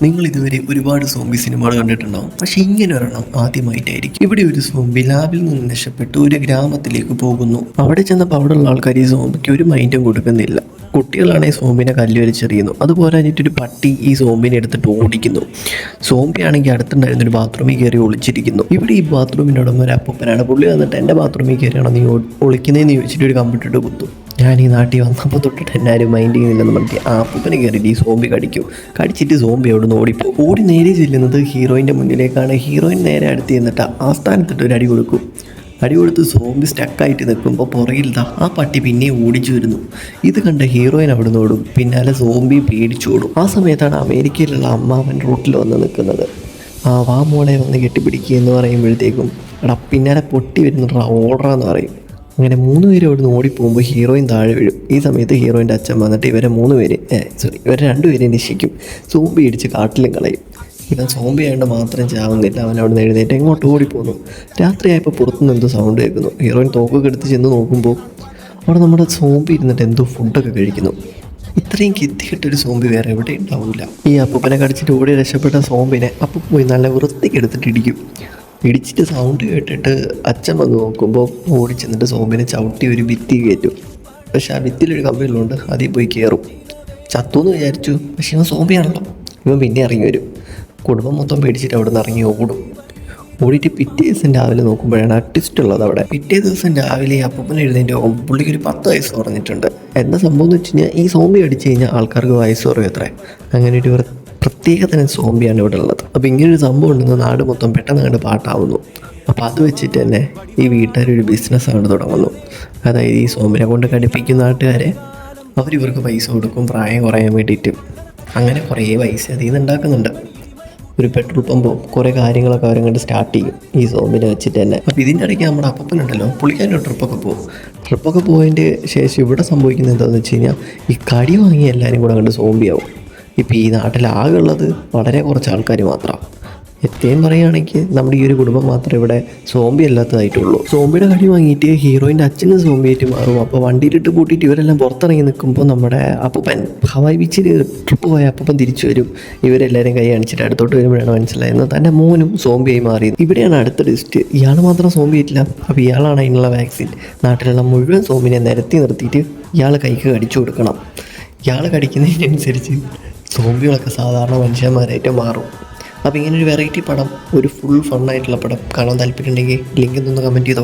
നിങ്ങൾ ഇതുവരെ ഒരുപാട് സോംബി സിനിമകൾ കണ്ടിട്ടുണ്ടാവും, പക്ഷെ ഇങ്ങനെ ഒരെണ്ണം ആദ്യമായിട്ടായിരിക്കും. ഇവിടെ ഒരു സോംബി ലാബിൽ നിന്ന് രക്ഷപ്പെട്ട് ഒരു ഗ്രാമത്തിലേക്ക് പോകുന്നു. അവിടെ ചെന്നപ്പോൾ അവിടെയുള്ള ആൾക്കാർ ഈ സോംബിക്ക് ഒരു മൈൻഡും കൊടുക്കുന്നില്ല. കുട്ടികളാണെങ്കിൽ സോംബിനെ കല്ല് വലിച്ചെറിയുന്നു. അതുപോലെ ഒരു പട്ടി ഈ സോംബിനെ എടുത്തിട്ട് ഓടിക്കുന്നു. സോംബി ആണെങ്കിൽ അടുത്തുണ്ടായിരുന്നൊരു ബാത്റൂമിൽ കയറി ഒളിച്ചിരിക്കുന്നു. ഇവിടെ ഈ ബാത്റൂമിൻ്റെ ഉടമ ഒരു അപ്പൂപ്പനാണ്. പുള്ളി വന്നിട്ട് എൻ്റെ ബാത്റൂമിൽ കയറിയാണോ നീ ഒളിക്കുന്നതെന്ന് ചോദിച്ചിട്ട് ഒരു കമ്പ്യൂട്ടർ ഇട്ട് കുത്തും. ഞാൻ ഈ നാട്ടിൽ വന്നപ്പോൾ തൊട്ടിട്ട് എന്നാരും മൈൻഡ് ചെയ്യുന്നില്ലെന്ന് പറഞ്ഞ് ആ അപ്പൂപ്പനെ കയറിയിട്ട് ഈ സോംബി കടിച്ചിട്ട് സോംബി അവിടെ നിന്ന് ഓടി നേരെ ചെല്ലുന്നത് ഹീറോയിൻ്റെ മുന്നിലേക്കാണ്. ഹീറോയിൻ നേരെ അടുത്ത് ചെന്നിട്ട് ആ സ്ഥാനത്തിട്ട് ഒരു അടി കൊടുക്കും. അടി കൊടുത്ത് സോംബി സ്റ്റക്കായിട്ട് നിൽക്കുമ്പോൾ പുറകിൽ ആ പട്ടി പിന്നെയും ഓടിച്ചു വരുന്നു. ഇത് കണ്ട ഹീറോയിൻ അവിടെ നിന്ന് ഓടും. പിന്നാലെ സോംബി പേടിച്ചോടും. ആ സമയത്താണ് അമേരിക്കയിലുള്ള അമ്മാവൻ റൂട്ടിൽ വന്ന് നിൽക്കുന്നത്. വാ മോളെ വന്ന് കെട്ടിപ്പിടിക്കുക എന്ന് പറയുമ്പോഴത്തേക്കും പിന്നാലെ പൊട്ടി വരുന്നുണ്ട് ഓർഡറാന്ന് പറയും. അങ്ങനെ 3 പേര് അവിടെ നിന്ന് ഓടിപ്പോകുമ്പോൾ ഹീറോയിൻ താഴെ വീഴും. ഈ സമയത്ത് ഹീറോയിൻ്റെ അച്ഛൻ വന്നിട്ട് ഇവരെ 3 പേര് ഇവരെ 2 പേരെ നിശ്ചയിക്കും. സോംബി ഇടിച്ച് കാട്ടിലും കളയും. ഇവൻ സോംബി ആയതുകൊണ്ട് മാത്രം ചാവുന്നില്ല. അവൻ അവിടെ നിന്ന് എഴുന്നേറ്റ് എങ്ങോട്ട് ഓടിപ്പോകുന്നു. രാത്രിയായപ്പോൾ പുറത്തുനിന്ന് എന്തോ സൗണ്ട് കേൾക്കുന്നു. ഹീറോയിൻ തോക്കൊക്കെ എടുത്ത് ചെന്ന് നോക്കുമ്പോൾ അവിടെ നമ്മുടെ സോംബി ഇരുന്നിട്ട് എന്തോ ഫുഡൊക്കെ കഴിക്കുന്നു. ഇത്രയും കിത്തിയിട്ടൊരു സോംബി വേറെ എവിടെ ഉണ്ടാവില്ല. ഈ അപ്പൂപ്പനെ കടിച്ചിട്ട് ഓടി രക്ഷപ്പെട്ട സോംബിനെ അപ്പൂപ്പൻ പോയി നല്ല വൃത്തിക്ക് എടുത്തിട്ട് ഇടിച്ചിട്ട് സൗണ്ട് കേട്ടിട്ട് അച്ഛൻ വന്ന് നോക്കുമ്പോൾ ഓടി ചെന്നിട്ട് സോംബിനെ ചവിട്ടി ഒരു ഭിത്തി കയറ്റും. പക്ഷെ ആ ഭിത്തിയിലൊരു കമ്പിയുള്ളതുകൊണ്ട് അതിൽ പോയി കയറും. ചത്തുവെന്ന് വിചാരിച്ചു. പക്ഷെ ഇവൻ സോംബിയാണല്ലോ. ഇവൻ പിന്നെ ഇറങ്ങി വരും. കുടുംബം മൊത്തം പേടിച്ചിട്ട് അവിടെ നിന്ന് ഇറങ്ങി ഓടിയിട്ട് പിറ്റേ ദിവസം രാവിലെ നോക്കുമ്പോഴാണ് ആ ട്വിസ്റ്റ് ഉള്ളത് അവിടെ. പിറ്റേ ദിവസം രാവിലെ അപ്പൂപ്പൻ എഴുന്നേറ്റ് പോകുമ്പോൾ പുള്ളിക്ക് ഒരു 10 വയസ്സ് പറഞ്ഞിട്ടുണ്ട്. എന്താ സംഭവം എന്ന് വെച്ച് കഴിഞ്ഞാൽ ഈ സോംബി അടിച്ചു കഴിഞ്ഞാൽ ആൾക്കാർക്ക് വയസ്സ് കുറയും അത്രേ. അങ്ങനെ ഒരു പ്രത്യേകതരം സോംബിയാണ് ഇവിടെ ഉള്ളത്. അപ്പോൾ ഇങ്ങനൊരു സംഭവം ഉണ്ടെന്ന് നാട് മൊത്തം പെട്ടെന്ന് കണ്ട് പാട്ടാവുന്നു. അപ്പോൾ അത് വെച്ചിട്ട് തന്നെ ഈ വീട്ടുകാരൊരു ബിസിനസ്സാണ് തുടങ്ങുന്നു. അതായത് ഈ സോംബിനെ കൊണ്ട് കടിപ്പിക്കുന്ന നാട്ടുകാരെ അവരിവർക്ക് പൈസ കൊടുക്കും പ്രായം കുറയാൻ വേണ്ടിയിട്ട്. അങ്ങനെ കുറേ പൈസ അതിൽ നിന്ന് ഉണ്ടാക്കുന്നുണ്ട്. ഒരു പെട്രോൾ പമ്പോ കുറേ കാര്യങ്ങളൊക്കെ അവരങ്ങോട്ട് സ്റ്റാർട്ട് ചെയ്യും ഈ സോംബിനെ വെച്ചിട്ട് തന്നെ. അപ്പോൾ ഇതിൻ്റെ ഇടയ്ക്ക് നമ്മുടെ അപ്പൂപ്പനുണ്ടല്ലോ, പുള്ളിക്കാരൻ്റെ ട്രിപ്പൊക്കെ പോയതിൻ്റെ ശേഷം ഇവിടെ സംഭവിക്കുന്നത് എന്താണെന്ന് വെച്ച് കഴിഞ്ഞാൽ ഈ കടി വാങ്ങി എല്ലാവരും കൂടെ അങ്ങോട്ട് സോംബിയാവും. ഇപ്പോൾ ഈ നാട്ടിലാകെ ഉള്ളത് വളരെ കുറച്ച് ആൾക്കാർ മാത്രമാണ്. എത്രയും പറയുകയാണെങ്കിൽ നമ്മുടെ ഈ ഒരു കുടുംബം മാത്രമേ ഇവിടെ സോംബി അല്ലാത്തതായിട്ടുള്ളൂ. സോംബിയുടെ കടി വാങ്ങിയിട്ട് ഹീറോയിൻ്റെ അച്ഛനും സോംബിയായിട്ട് മാറും. അപ്പോൾ വണ്ടിയിലിട്ട് കൂട്ടിയിട്ട് ഇവരെല്ലാം പുറത്തിറങ്ങി നിൽക്കുമ്പോൾ നമ്മുടെ അപ്പൂപ്പൻ ഹവായ് ബീച്ചിൽ ട്രിപ്പ് പോയ അപ്പൂപ്പൻ തിരിച്ചു വരും. ഇവരെല്ലാവരും കൈ കാണിച്ചിട്ട് അടുത്തോട്ട് വരുമ്പോഴാണ് മനസ്സിലായത് തൻ്റെ മോനും സോംബിയായി മാറിയത്. ഇവിടെയാണ് അടുത്ത ലിസ്റ്റ്. ഇയാൾ മാത്രം സോംബി ആയിട്ടില്ല. അപ്പോൾ ഇയാളാണ് അതിനുള്ള വാക്സിൻ. നാട്ടിലുള്ള മുഴുവൻ സോംബിനെ നിരത്തി നിർത്തിയിട്ട് ഇയാൾ കൈക്ക് കടിച്ചു കൊടുക്കണം. ഇയാൾ കടിക്കുന്നതിനനുസരിച്ച് സോംബികളൊക്കെ സാധാരണ മനുഷ്യന്മാരായിട്ട് മാറും. അപ്പോൾ ഇങ്ങനൊരു വെറൈറ്റി പടം, ഒരു ഫുൾ ഫണ്ണായിട്ടുള്ള പടം കാണാൻ താല്പര്യമുണ്ടെങ്കിൽ ലിങ്ക് ഒന്ന് കമൻറ്റ് ചെയ്തോ.